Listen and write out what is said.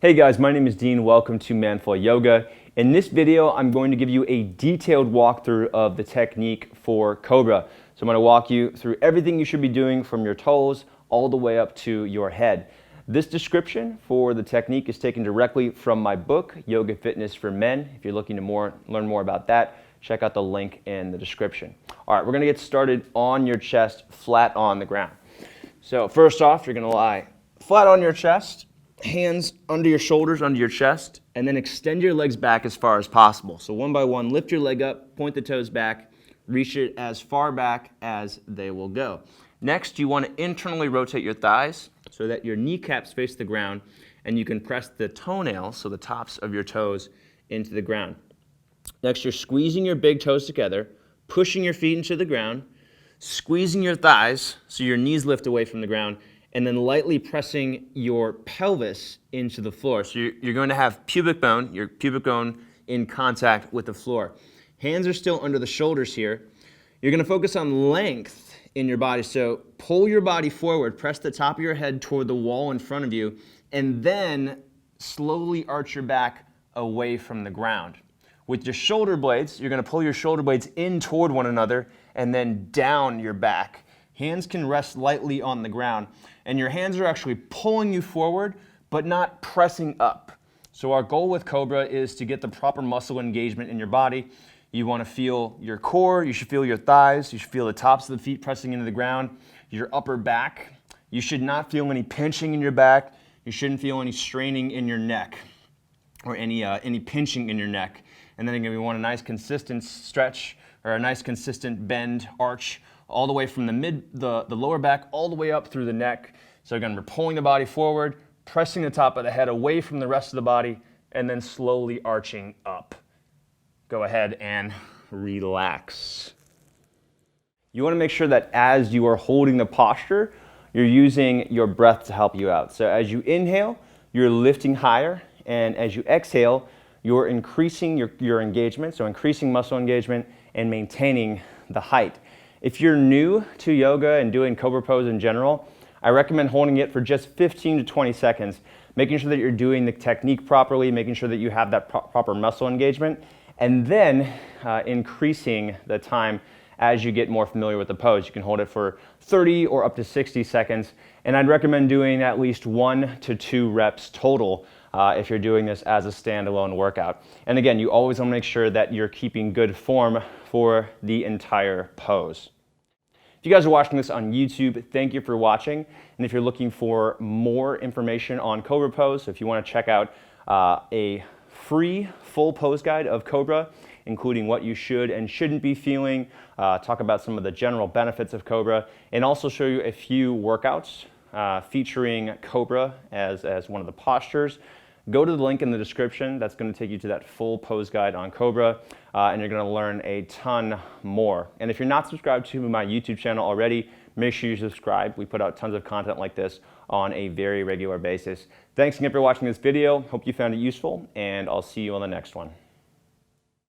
Hey guys, my name is Dean. Welcome to Manful Yoga. In this video, I'm going to give you a detailed walkthrough of the technique for Cobra. So I'm going to walk you through everything you should be doing from your toes all the way up to your head. This description for the technique is taken directly from my book, Yoga Fitness for Men. If you're looking to learn more about that, check out the link in the description. All right, we're going to get started on your chest, flat on the ground. So first off, you're going to lie flat on your chest, hands under your shoulders, under your chest, and then extend your legs back as far as possible. So one by one, lift your leg up, point the toes back, reach it as far back as they will go. Next, you want to internally rotate your thighs so that your kneecaps face the ground and you can press the toenails, so the tops of your toes, into the ground. Next, you're squeezing your big toes together, pushing your feet into the ground, squeezing your thighs so your knees lift away from the ground, and then lightly pressing your pelvis into the floor. So you're going to have your pubic bone in contact with the floor. Hands are still under the shoulders here. You're going to focus on length in your body. So pull your body forward, press the top of your head toward the wall in front of you, and then slowly arch your back away from the ground. With your shoulder blades, you're going to pull your shoulder blades in toward one another and then down your back. Hands can rest lightly on the ground, and your hands are actually pulling you forward, but not pressing up. So our goal with Cobra is to get the proper muscle engagement in your body. You want to feel your core, you should feel your thighs, you should feel the tops of the feet pressing into the ground, your upper back. You should not feel any pinching in your back. You shouldn't feel any straining in your neck or any pinching in your neck. And then again, we want a nice consistent stretch or a nice consistent bend, arch, all the way from the lower back all the way up through the neck. So again, we're pulling the body forward, pressing the top of the head away from the rest of the body, and then slowly arching up. Go ahead and relax. You want to make sure that as you are holding the posture, you're using your breath to help you out. So as you inhale, you're lifting higher, and as you exhale, you're increasing your engagement, so increasing muscle engagement and maintaining the height. If you're new to yoga and doing Cobra pose in general, I recommend holding it for just 15 to 20 seconds, making sure that you're doing the technique properly, making sure that you have that proper muscle engagement, and then increasing the time as you get more familiar with the pose. You can hold it for 30 or up to 60 seconds, and I'd recommend doing at least 1 to 2 reps total if you're doing this as a standalone workout. And again, you always want to make sure that you're keeping good form for the entire pose. If you guys are watching this on YouTube, thank you for watching. And if you're looking for more information on Cobra pose, so if you want to check out a free full pose guide of Cobra, including what you should and shouldn't be feeling, talk about some of the general benefits of Cobra, and also show you a few workouts featuring Cobra as one of the postures, go to the link in the description. That's going to take you to that full pose guide on Cobra, and you're going to learn a ton more. And if you're not subscribed to my YouTube channel already, make sure you subscribe. We put out tons of content like this on a very regular basis. Thanks again for watching this video. Hope you found it useful, and I'll see you on the next one.